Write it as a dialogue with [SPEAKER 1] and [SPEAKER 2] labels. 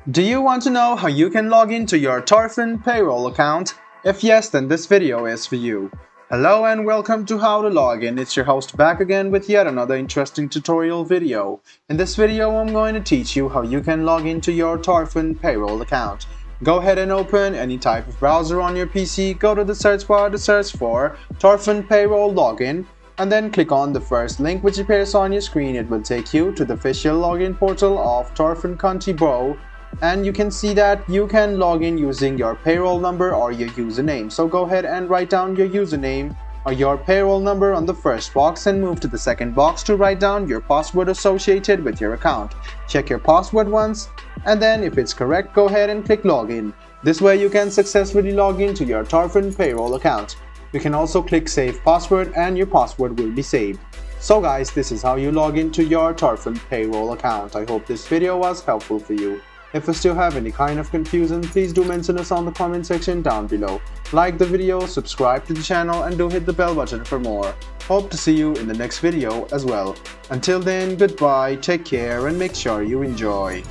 [SPEAKER 1] Do you want to know how you can log into your Torfaen Payroll account? If yes, then this video is for you. Hello and welcome to How to Log In. It's your host back again with yet another interesting tutorial video. In this video, I'm going to teach you how you can log into your Torfaen Payroll account. Go ahead and open any type of browser on your PC, go to the search bar to search for Torfaen Payroll Login, and then click on the first link which appears on your screen. It will take you to the official login portal of Torfaen County Borough, and you can see that you can log in using your payroll number or your username. So go ahead and write down your username or your payroll number on the first box and move to the second box to write down your password associated with your account. Check your password once, and then if it's correct, go ahead and click login. This way you can successfully log into your Torfaen Payroll account. You can also click save password and your password will be saved. So guys, this is how you log into your Torfaen Payroll account. I hope this video was helpful for you. If you still have any kind of confusion, please do mention us on the comment section down below. Like the video, subscribe to the channel, and do hit the bell button for more. Hope to see you in the next video as well. Until then, goodbye, take care, and make sure you enjoy.